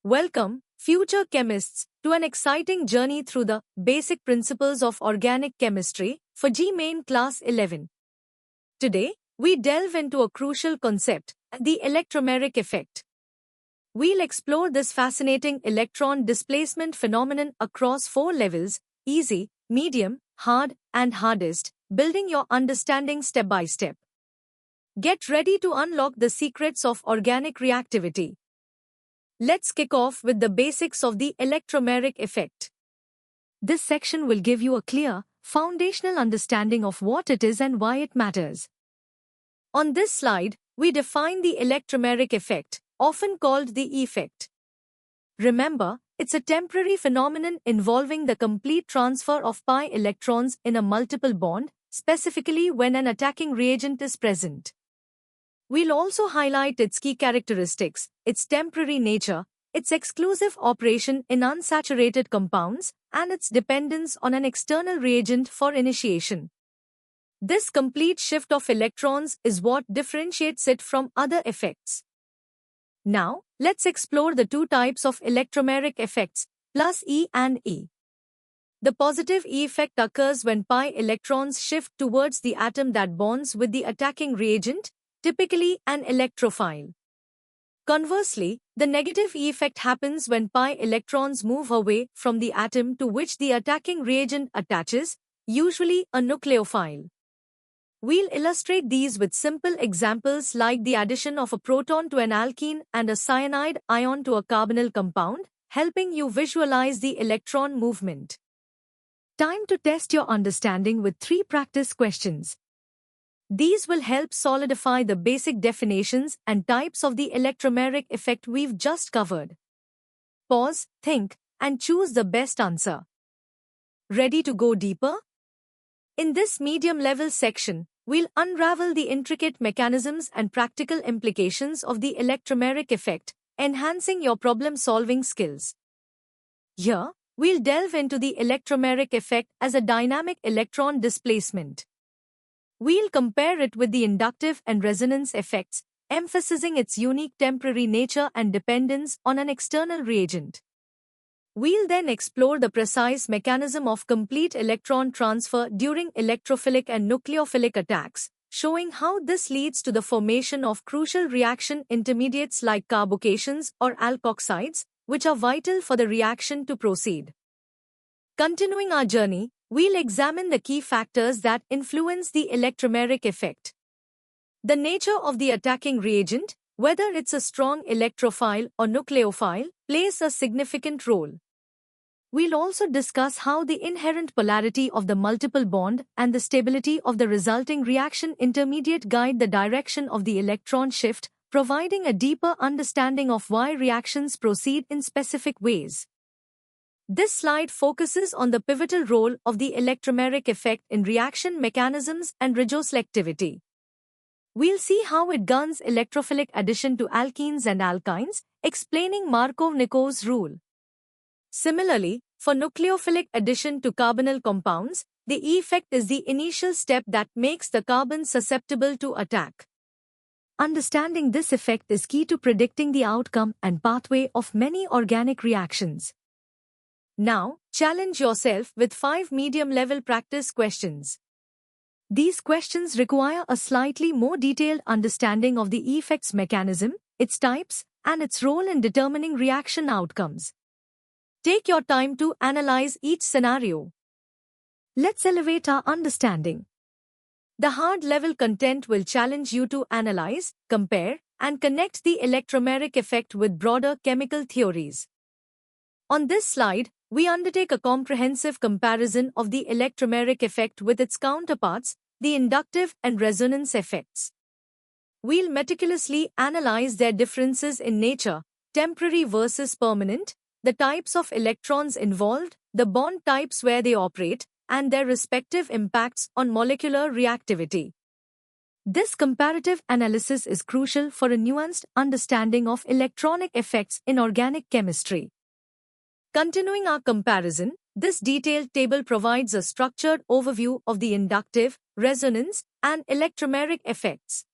Welcome, future chemists, to an exciting journey through the basic principles of organic chemistry for G-Main Class 11. Today, we delve into a crucial concept, the electromeric effect. We'll explore this fascinating electron displacement phenomenon across four levels: easy, medium, hard, and hardest, building your understanding step by step. Get ready to unlock the secrets of organic reactivity. Let's kick off with the basics of the electromeric effect. This section will give you a clear, foundational understanding of what it is and why it matters. On this slide, we define the electromeric effect, often called the effect. Remember, it's a temporary phenomenon involving the complete transfer of pi electrons in a multiple bond, specifically when an attacking reagent is present. We'll also highlight its key characteristics, its temporary nature, its exclusive operation in unsaturated compounds, and its dependence on an external reagent for initiation. This complete shift of electrons is what differentiates it from other effects. Now, let's explore the two types of electromeric effects, plus E and E. The positive E effect occurs when pi electrons shift towards the atom that bonds with the attacking reagent, typically an electrophile. Conversely, the negative E effect happens when pi electrons move away from the atom to which the attacking reagent attaches, usually a nucleophile. We'll illustrate these with simple examples like the addition of a proton to an alkene and a cyanide ion to a carbonyl compound, helping you visualize the electron movement. Time to test your understanding with 3 practice questions. These will help solidify the basic definitions and types of the electromeric effect we've just covered. Pause, think, and choose the best answer. Ready to go deeper? In this medium-level section, we'll unravel the intricate mechanisms and practical implications of the electromeric effect, enhancing your problem-solving skills. Here, we'll delve into the electromeric effect as a dynamic electron displacement. We'll compare it with the inductive and resonance effects, emphasizing its unique temporary nature and dependence on an external reagent. We'll then explore the precise mechanism of complete electron transfer during electrophilic and nucleophilic attacks, showing how this leads to the formation of crucial reaction intermediates like carbocations or alkoxides, which are vital for the reaction to proceed. Continuing our journey, we'll examine the key factors that influence the electromeric effect. The nature of the attacking reagent, whether it's a strong electrophile or nucleophile, plays a significant role. We'll also discuss how the inherent polarity of the multiple bond and the stability of the resulting reaction intermediate guide the direction of the electron shift, providing a deeper understanding of why reactions proceed in specific ways. This slide focuses on the pivotal role of the electromeric effect in reaction mechanisms and regoselectivity. We'll see how it governs electrophilic addition to alkenes and alkynes, explaining Markov-Nikod's rule. Similarly, for nucleophilic addition to carbonyl compounds, the E effect is the initial step that makes the carbon susceptible to attack. Understanding this effect is key to predicting the outcome and pathway of many organic reactions. Now, challenge yourself with 5 medium-level practice questions. These questions require a slightly more detailed understanding of the effect's mechanism, its types, and its role in determining reaction outcomes. Take your time to analyze each scenario. Let's elevate our understanding. The hard-level content will challenge you to analyze, compare, and connect the electromeric effect with broader chemical theories. On this slide, we undertake a comprehensive comparison of the electromeric effect with its counterparts, the inductive and resonance effects. We'll meticulously analyze their differences in nature, temporary versus permanent, the types of electrons involved, the bond types where they operate, and their respective impacts on molecular reactivity. This comparative analysis is crucial for a nuanced understanding of electronic effects in organic chemistry. Continuing our comparison, this detailed table provides a structured overview of the inductive, resonance, and electromeric effects.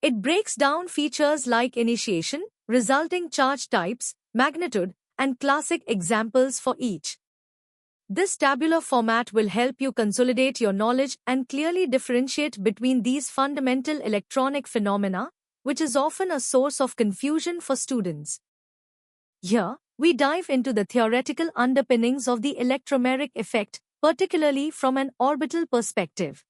It breaks down features like initiation, resulting charge types, magnitude, and classic examples for each. This tabular format will help you consolidate your knowledge and clearly differentiate between these fundamental electronic phenomena, which is often a source of confusion for students. Here, we dive into the theoretical underpinnings of the electromeric effect, particularly from an orbital perspective.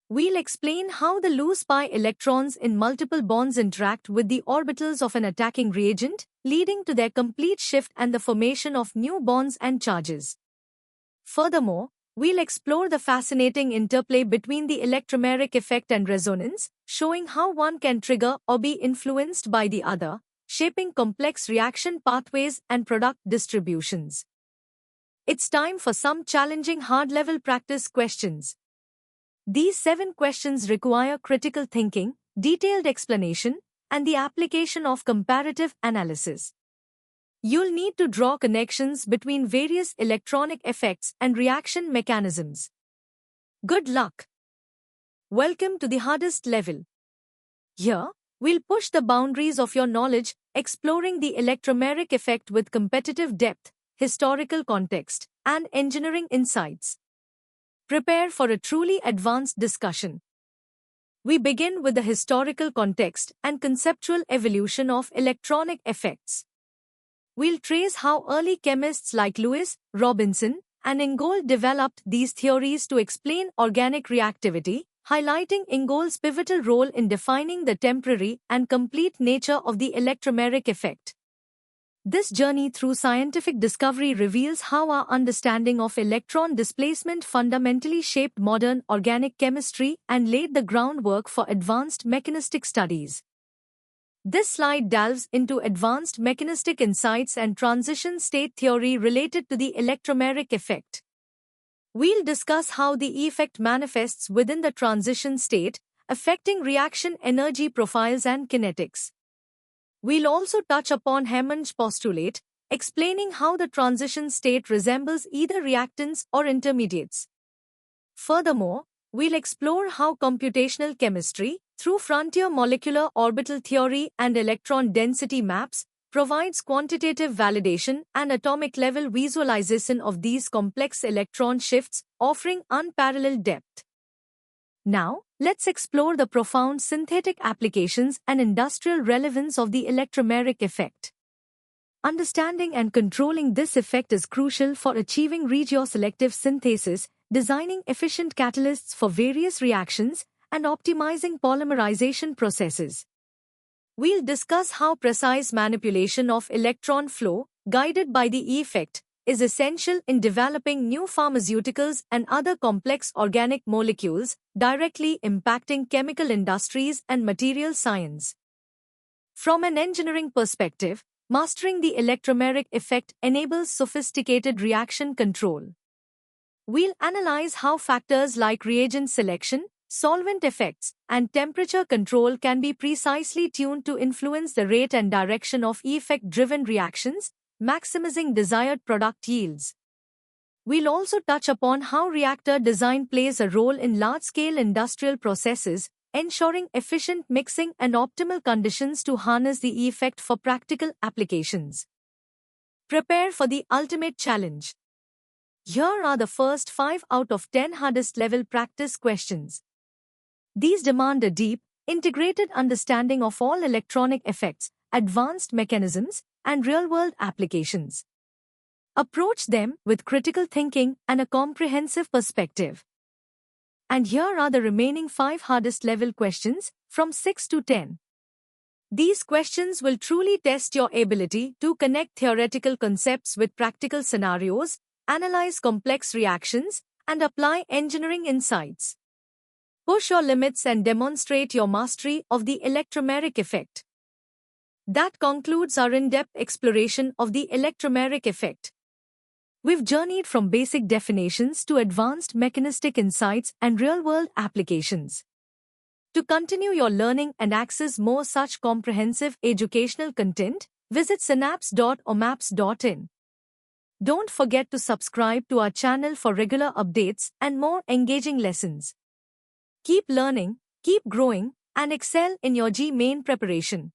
We'll explain how the loose pi electrons in multiple bonds interact with the orbitals of an attacking reagent, leading to their complete shift and the formation of new bonds and charges. Furthermore, we'll explore the fascinating interplay between the electromeric effect and resonance, showing how one can trigger or be influenced by the other, shaping complex reaction pathways and product distributions. It's time for some challenging hard-level practice questions. These 7 questions require critical thinking, detailed explanation, and the application of comparative analysis. You'll need to draw connections between various electronic effects and reaction mechanisms. Good luck! Welcome to the hardest level. Here, we'll push the boundaries of your knowledge, exploring the electromeric effect with competitive depth, historical context, and engineering insights. Prepare for a truly advanced discussion. We begin with the historical context and conceptual evolution of electronic effects. We'll trace how early chemists like Lewis, Robinson, and Ingold developed these theories to explain organic reactivity, highlighting Ingold's pivotal role in defining the temporary and complete nature of the electromeric effect. This journey through scientific discovery reveals how our understanding of electron displacement fundamentally shaped modern organic chemistry and laid the groundwork for advanced mechanistic studies. This slide delves into advanced mechanistic insights and transition state theory related to the electromeric effect. We'll discuss how the effect manifests within the transition state, affecting reaction energy profiles and kinetics. We'll also touch upon Hammond's postulate, explaining how the transition state resembles either reactants or intermediates. Furthermore, we'll explore how computational chemistry, through frontier molecular orbital theory and electron density maps, provides quantitative validation and atomic-level visualization of these complex electron shifts, offering unparalleled depth. Now, let's explore the profound synthetic applications and industrial relevance of the electromeric effect. Understanding and controlling this effect is crucial for achieving regioselective synthesis, designing efficient catalysts for various reactions, and optimizing polymerization processes. We'll discuss how precise manipulation of electron flow, guided by the effect, is essential in developing new pharmaceuticals and other complex organic molecules, directly impacting chemical industries and material science. From an engineering perspective, mastering the electromeric effect enables sophisticated reaction control. We'll analyze how factors like reagent selection, solvent effects, and temperature control can be precisely tuned to influence the rate and direction of effect-driven reactions, maximizing desired product yields. We'll also touch upon how reactor design plays a role in large-scale industrial processes, ensuring efficient mixing and optimal conditions to harness the effect for practical applications. Prepare for the ultimate challenge. Here are the first 5 out of 10 hardest level practice questions. These demand a deep, integrated understanding of all electronic effects, advanced mechanisms, and real-world applications. Approach them with critical thinking and a comprehensive perspective. And here are the remaining 5 hardest level questions, from 6 to 10. These questions will truly test your ability to connect theoretical concepts with practical scenarios, analyze complex reactions, and apply engineering insights. Push your limits and demonstrate your mastery of the electromeric effect. That concludes our in-depth exploration of the electromeric effect. We've journeyed from basic definitions to advanced mechanistic insights and real-world applications. To continue your learning and access more such comprehensive educational content, visit synapse.omaps.in. Don't forget to subscribe to our channel for regular updates and more engaging lessons. Keep learning, keep growing, and excel in your G-Main preparation.